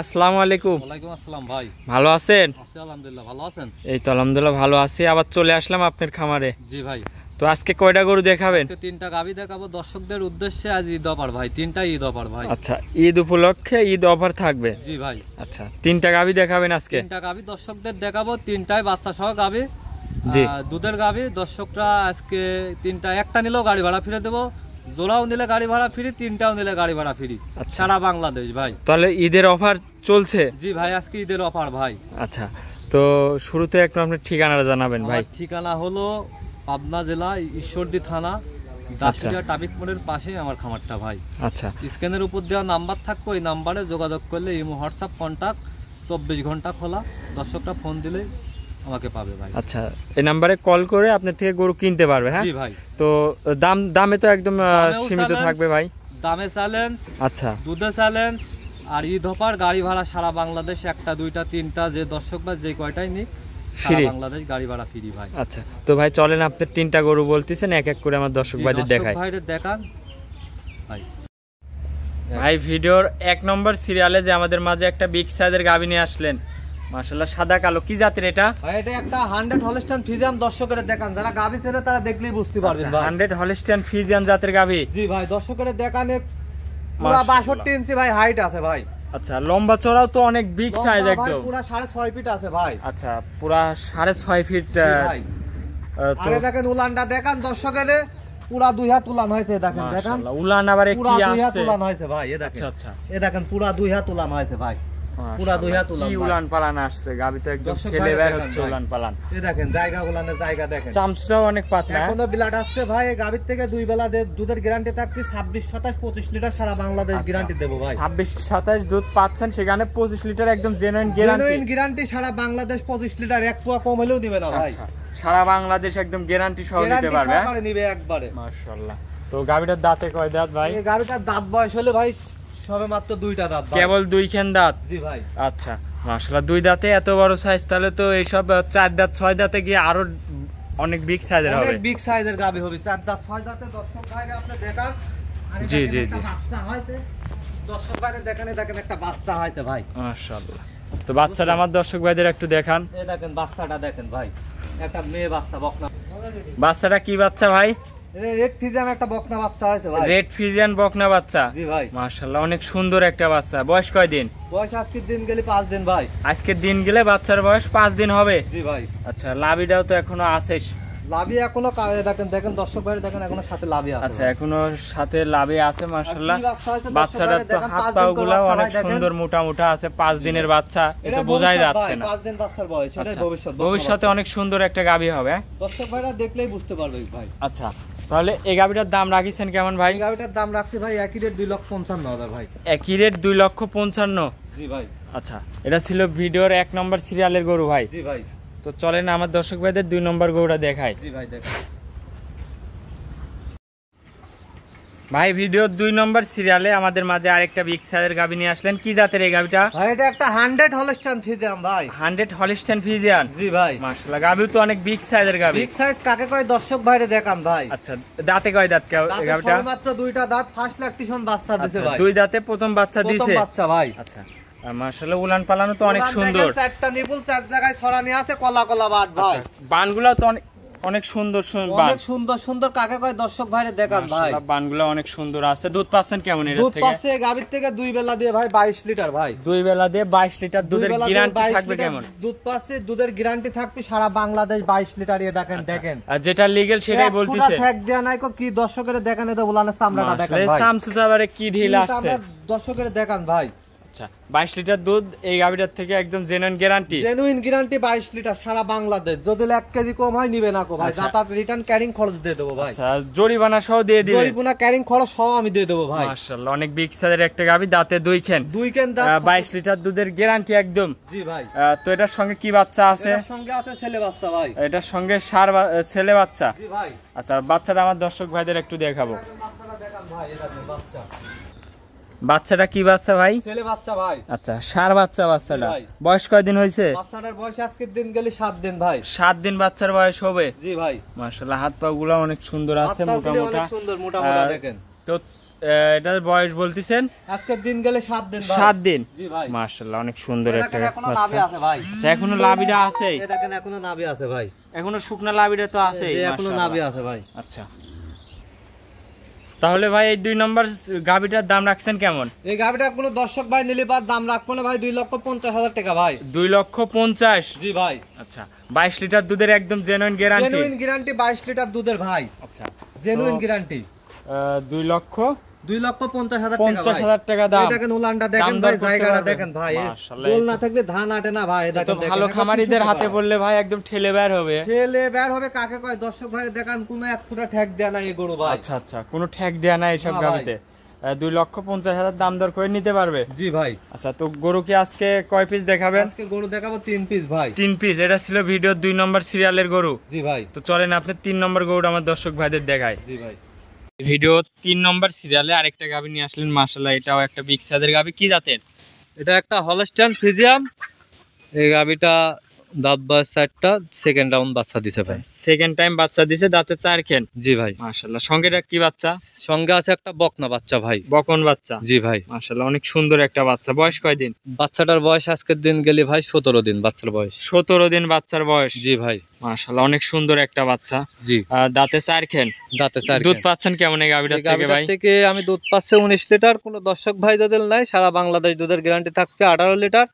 আসসালামু আলাইকুম। ওয়ালাইকুম আসসালাম ভাই, ভালো আছেন? আছি আলহামদুলিল্লাহ, ভালো আছেন? এই তো আলহামদুলিল্লাহ ভালো আছি। আবার চলে আসলাম আপনার খামারে। জি ভাই, তো আজকে কয়টা গরু দেখাবেন? আজকে তিনটা গাভী দেখাবো দর্শকদের উদ্দেশ্যে। আজ ঈদ অফার ভাই, তিনটা ঈদ অফার ভাই। আচ্ছা, ঈদ উপলক্ষে ঈদ অফার থাকবে? জি ভাই। আচ্ছা, তিনটা গাভী দেখাবেন আজকে? তিনটা গাভী দর্শকদের দেখাবো, তিনটাই বাচ্চা সহ গাভী, জি দুধের গাভী। দর্শকরা আজকে তিনটা, একটা নিলেও গাড়ি ভাড়া ফিরে দেবো, জোড়াও নিলে গাড়ি ভাড়া ফ্রি, তিনটাও নিলে গাড়ি ভাড়া ফ্রি, সারা বাংলাদেশ ভাই। তাহলে ঈদের অফার চলছে? জি ভাই, আজকে ঈদের অফার ভাই। আচ্ছা, তো শুরুতে একটু আপনার ঠিকানাটা জানাবেন ভাই। ঠিকানা হলো পাবনা জেলা ঈশ্বরদী থানা, দাসুরিয়া ট্রাফিক মোড়ের পাশে আমার খামারটা ভাই। আচ্ছা, স্ক্রিনের উপর দেওয়া নাম্বার থাকবে, ওই নাম্বারে যোগাযোগ করলে ইমো হোয়াটসঅ্যাপ কন্টাক্ট 24 ঘন্টা খোলা, দর্শকরা ফোন দিলে আমাকে পাবে ভাই। আচ্ছা, এই নাম্বারে কল করে আপনার থেকে গরু কিনতে পারবে? হ্যাঁ জি ভাই। তো দামে তো একদম সীমিত থাকবে ভাই? দামে চ্যালেঞ্জ, আচ্ছা, দুধে চ্যালেঞ্জ, আর ঈদ অফার, গাড়ি ভাড়া সারা বাংলাদেশ, একটা দুইটা তিনটা যে দর্শক বা যে কয়টাই নিক সারা বাংলাদেশ গাড়ি ভাড়া ফ্রি ভাই। আচ্ছা, তো ভাই চলেন আপনার তিনটা গরু বলতেছেন, এক এক করে আমার দর্শক ভাইদের দেখাই। ভাইদের দেখান ভাই। ভাই ভিডিওর 1 নম্বর সিরিয়ালে যে আমাদের মাঝে একটা বিগ সাইজের গাভী নিয়ে আসলেন, মাশাআল্লাহ সাদা কালো, কি জাতের এটা? ভাই এটা একটা 100 হলস্টাইন ফ্রিজিয়ান, দর্শকের দেখান, যারা গাভী চেনে তারা দেখলেই বুঝতে পারবেন ভাই। 100 হলস্টাইন ফ্রিজিয়ান জাতের গাভী? জি ভাই, দর্শকের দেখানে পুরো 62 ইঞ্চি ভাই হাইট আছে ভাই। আচ্ছা, লম্বা চওড়াও তো অনেক বিগ সাইজ একদম, পুরো 6.5 ফিট আছে ভাই। আচ্ছা, পুরো 6.5 ফিট ভাই। আরে দেখেন উলানটা দেখান দর্শকের, পুরো 2 হাত উলান হয়েছে, দেখেন দেখেন মাশাআল্লাহ, উলান আবার কি আছে? 2 হাত উলান হয়েছে ভাই, এই দেখেন। আচ্ছা, এই দেখেন পুরো 2 হাত উলান হয়েছে ভাই, পুরো 2 হাত উলান। কি উলান পালান আসছে, গাভী তো একদম খেলে বের হচ্ছে উলান পালান। এই দেখেন জায়গা, উলানের জায়গা দেখেন, চামচটাও অনেক পাতলা। এখনো ব্লাড আসছে ভাই। এই গাভীর থেকে দুই বেলা দুধের গ্যারান্টি থাকছে, 26 27 25 লিটার সারা বাংলাদেশ গ্যারান্টি দেব ভাই। 26 27 দুধ পাচ্ছেন, সেখানে 25 লিটার একদম জেনুইন গ্যারান্টি সারা বাংলাদেশ, 25 লিটার এক পোয়া কম হলেও দিবে না ভাই। সারা বাংলাদেশ একদম গ্যারান্টি সহ দিতে পারবে, গ্যারান্টি নিবে একবারে। মাশাআল্লাহ। তো গাভীটার দাঁতে কয় দাঁত ভাই? এই গাভীটার দাঁত বয়স হলে ভাই সবে মাত্র 2টা দাঁত ভাই, কেবল 2 খান দাঁত? জি ভাই। আচ্ছা, মাশাআল্লাহ, 2 দাঁতে এত বড় সাইজ, তাহলে তো এইসব 4 দাঁত 6 দাঁতে গিয়ে আরো অনেক বিগ সাইজের হবে। অনেক বিগ সাইজের গাভী হবে, 4 দাঁত 6 দাঁতে। দর্শক ভাইরা আপনি দেখান। জি জি জি, বাচ্চা হইছে, দর্শক ভাইরা দেখেন, দেখেন একটা বাচ্চা হইছে ভাই, মাশাআল্লাহ। তো বাচ্চাটা আমার দর্শক ভাইদের একটু দেখান। এই দেখেন বাচ্চাটা দেখেন ভাই, একটা মেয়ে বাচ্চা, বকনা। বাচ্চাটা কি বাচ্চা ভাই? রেড ফিজিয়ান একটা বকনা বাচ্চা হইছে ভাই। রেড ফিজিয়ান বকনা বাচ্চা? জি ভাই। মাশাআল্লাহ, অনেক সুন্দর একটা বাচ্চা। বয়স কয় দিন? বয়স আজকের দিন গেলে 5 দিন ভাই। আজকের দিন গেলে বাচ্চার বয়স 5 দিন হবে? জি ভাই। আচ্ছা, লাভিটাও তো এখনো আছে? লাভি এখনো দেখেন, দেখেন দর্শক ভাই দেখেন, এখনো সাথে লাভি আছে। আচ্ছা, এখনো সাথে লাভি আছে, মাশাআল্লাহ। বাচ্চাটার তো হাত পা গুলো অনেক সুন্দর, মোটা মোটা আছে। 5 দিনের বাচ্চা, এটা বোঝাই যাচ্ছে না। 5 দিন বাচ্চার বয়স, এটা ভবিষ্যতে অনেক সুন্দর একটা গাভী হবে। দর্শক ভাইরা দেখলেই বুঝতে পারবে ভাই। আচ্ছা, তাহলে এই গাভীটার দাম রাখিছেন কেমন ভাই? এই গাভীটার দাম রাখছি ভাই একই রেট 2,55,000 ভাই। একই রেট 2,55,000? জি ভাই। আচ্ছা, এটা ছিল ভিডিওর 1 নম্বর সিরিয়ালের গরু ভাই। জি ভাই। তো চলেন আমার দর্শক ভাইদের 2 নম্বর গরুটা দেখাই। জি ভাই দেখাই। ভাই ভিডিওর 2 নম্বর সিরিয়ালে আমাদের মাঝে আরেকটা বিগ সাইজের গাভী নিয়ে আসলেন, কি জাতের এই গাভীটা? ভাই এটা একটা 100 হলস্টাইন ফ্রিজিয়ান ভাই। 100 হলস্টাইন ফ্রিজিয়ান? জি ভাই। মাশাআল্লাহ, গাভী তো অনেক বিগ সাইজের গাভী। বিগ সাইজ কাকে কয় দর্শক ভাইরে দেখান ভাই। আচ্ছা, দাঁতে কয় দাঁত এই গাভীটা? মাত্র 2টা দাঁত, ফার্স্ট ল্যাকটেশন বাচ্চা দিছে ভাই। 2 দাঁতে প্রথম বাচ্চা দিছে? প্রথম বাচ্চা ভাই। আচ্ছা, মাশাআল্লাহ, উলান পালানো তো অনেক সুন্দর। 4টা নিপুল 4 জায়গায় ছড়ানি আছে, কলা কলা বাট ভাই। বানগুলো তো অনেক সুন্দর সুন্দর, অনেক সুন্দর সুন্দর কাকে কয় দর্শক ভাইরে দেখান ভাই। মাশাআল্লাহ, বানগুলো অনেক সুন্দর আছে। দুধ পাচ্ছেন কেমন এর থেকে? দুধ পাচ্ছে গাভীর থেকে 2 বেলা দিয়ে ভাই 22 লিটার ভাই। 2 বেলা দিয়ে 22 লিটার দুধের গ্যারান্টি থাকবে কেমন? দুধ পাচ্ছে, দুধের গ্যারান্টি থাকবে সারা বাংলাদেশ 22 লিটার। এ দেখেন, দেখেন আর যেটা লিগ্যাল সেটাই বলতিছে। পুরো ঠেক দেয়া নাই কো, কি দর্শকের দেখেন, এটা উলানের চামড়াটা দেখেন ভাই। সামসুসাবারে কি ঢিল আসছে, দর্শকের দেখান ভাই। আচ্ছা, 22 লিটার দুধ এই গাভীটার থেকে একদম genuine guarantee? Genuine guarantee 22 litre সারা বাংলাদেশ। যদি 1 কেজি কম হয় নিবে না কো ভাই, যাতায়াত রিটার্ন ক্যারিং খরচ দিয়ে দেব ভাই। আচ্ছা, জরিমানা সহ দিয়ে দিবেন? জরিমানা ক্যারিং খরচ সহ আমি দিয়ে দেব ভাই। মাশাআল্লাহ, অনেক বিগ সাইজের একটা গাভী, দাঁতে 2 খান দাঁত, 22 লিটার দুধের গ্যারান্টি একদম। জি ভাই। তো এটার সঙ্গে কি বাচ্চা আছে? এটার সঙ্গে আছে ছেলে বাচ্চা ভাই। এটার সঙ্গে ছেলে বাচ্চা? জি ভাই। আচ্ছা, বাচ্চাটা আমার দর্শক ভাইদের একটু দেখাবো। বাচ্চাটা দেখান ভাই, এই দেখেন বাচ্চা। বাচ্চাটা কি বাচ্চা ভাই? ছেলে বাচ্চা ভাই। আচ্ছা, ষাঁড় বাচ্চা। বাচ্চাটা বয়স কয়দিন হয়েছে? বাচ্চাটার বয়স আজকের দিন গেলে 7 দিন ভাই। 7 দিন বাচ্চার বয়স হবে? জি ভাই। মাশাআল্লাহ, হাত পা গুলো অনেক সুন্দর আছে, মোটা মোটা। অনেক সুন্দর, মোটা মোটা দেখেন। তো এটার বয়স বলতেছেন আজকের দিন গেলে 7 দিন ভাই। 7 দিন। জি ভাই। মাশাআল্লাহ অনেক সুন্দর একটা এখনো নাভি আছে ভাই। আচ্ছা এখনো লাভিটা আছে? এই দেখেন এখনো নাভি আছে ভাই। এখনো শুকনা লাভিটা তো আছে? এখনো নাভি আছে ভাই। আচ্ছা তাহলে ভাই এই 2 নম্বর গাবিটার দাম রাখছেন কেমন? এই গাবিটা কোনো দর্শক ভাই নিলে পার দাম রাখবো না ভাই 2,50,000 টাকা ভাই। 2,50,000? জি ভাই। আচ্ছা 22 লিটার দুধের একদম genuine guarantee? Genuine guarantee 22 litre দুধের ভাই। আচ্ছা জেনুইন গ্যারান্টি। 2,50,000 টাকা দাম। এই দেখেন উলানটা দেখেন ভাই, জায়গাটা দেখেন ভাই, গোল না থাকলে ধান আটে না ভাই। দেখেন তো ভালো খামারিদের হাতে পড়লে ভাই একদম ঠেলে বের হবে। ঠেলে বের হবে কাকে কয়? দর্শক ভাই দেখেন কোনো এক ফুটা ঠ্যাক দেয়া নাই এই গরু ভাই। আচ্ছা আচ্ছা কোনো ঠ্যাক দেয়া নাই এইসব গাবিতে? 2,50,000 দাম দর করে নিতে পারবে? জি ভাই। আচ্ছা তো গরু কি আজকে কয় পিস দেখাবেন? আজকে গরু দেখাবো 3 পিস ভাই। 3 পিস। এটা ছিল ভিডিও 2 নম্বর সিরিয়ালের গরু। জি ভাই। তো চলেন আপনি 3 নম্বর গরুটা আমার দর্শক ভাইদের দেখায়। জি ভাই। ভিডিও 3 নম্বর সিরিয়ালে আরেকটা গাবি নিয়ে আসলেন, মাশাআল্লাহ এটাও একটা বিগ সাইজের গাবি। কি জাতের? এটা একটা হলস্টাইন ফ্রিজিয়াম। এই গাবিটা দাঁত বাচ্চা 4টা, সেকেন্ড রাউন্ড বাচ্চা দিছে ভাই। সেকেন্ড টাইম বাচ্চা দিছে, দাঁতে 4 খেন। জি ভাই। মাশাআল্লাহ সঙ্গেটা কি বাচ্চা? সঙ্গে আছে একটা বকনা বাচ্চা ভাই। বকন বাচ্চা? জি ভাই। মাশাআল্লাহ অনেক সুন্দর একটা বাচ্চা। বয়স কয় দিন? বাচ্চাটার বয়স আজকের দিন গেলে ভাই 17 দিন বাচ্চার বয়স। 17 দিন বাচ্চার বয়স? জি ভাই। মাশাআল্লাহ অনেক সুন্দর একটা বাচ্চা। জি। দাঁতে 4 খেন। দাঁতে 4 দুধ পাচ্ছেন কেমন এই গাবিটার থেকে ভাই? থেকে আমি দুধ পাচ্ছি 19 লিটার। কোনো দর্শক ভাই যদি নাই, সারা বাংলাদেশ দুধের গ্যারান্টি থাকবে 18 লিটার।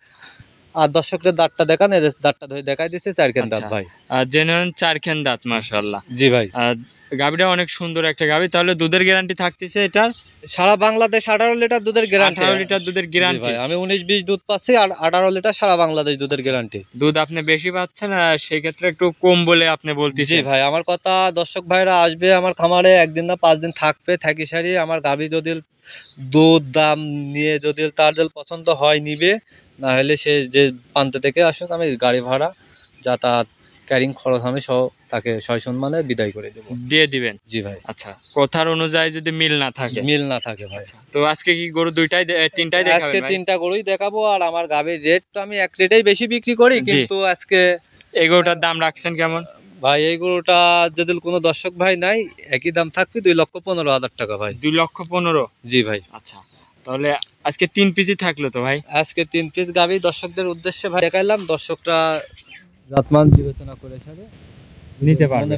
আর দর্শকদের দাঁতটা দেখান, এদের দাঁতটা ধরে দেখাই দিচ্ছে 4 খেন দাঁত ভাই। জেনুইন 4 খেন দাঁত মাশাআল্লাহ। জি ভাই। গাবিটা অনেক সুন্দর একটা গাবি। তাহলে দুধের গ্যারান্টি থাকতেছে এটার? সারা বাংলাদেশ 18 লিটার দুধের গ্যারান্টি। 18 লিটার দুধের গ্যারান্টি ভাই। আমি 19-20 দুধ পাচ্ছি আর 18 লিটার সারা বাংলাদেশ দুধের গ্যারান্টি। দুধ আপনি বেশি পাচ্ছেন আর সেই ক্ষেত্রে একটু কম বলে আপনি বলতেছেন? জি ভাই। আমার কথা, দর্শক ভাইরা আসবে আমার খামারে, একদিন না 5 দিন থাকবে, থাকি সারি আমার গাবি যদি দুধ দাম নিয়ে যদি তার পছন্দ হয় নিবে, না হলে সে যে প্রান্ত থেকে আসুক, আমি গাড়ি ভাড়া যাতায়াত ক্যারিং খরচ আমি সহ তাকে সসম্মানে বিদায় করে দেব। দিয়ে দিবেন? জি ভাই। আচ্ছা কথার অনুযায়ী যদি মিল না থাকে? মিল না থাকে ভাই। তো আজকে কি গরু 2টাই 3টাই দেখাবেন? আজকে 3টা গরুই দেখাবো। আর আমার গাবির রেট তো আমি এক রেটেই বেশি বিক্রি করি, কিন্তু আজকে এই গরুটার দাম রাখছেন কেমন ভাই? এই গরুটা যদি কোনো দর্শক ভাই নাই, একই দাম থাকবে 2,15,000 টাকা ভাই। 2,15,000? জি ভাই। আচ্ছা তাহলে আজকে 3 পিসই থাকলো তো ভাই? আজকে 3 পিস গাবি দর্শকদের উদ্দেশ্যে ভাই দেখাইলাম। দর্শকরা জাতমান বিবেচনা করে নিতে পারবে।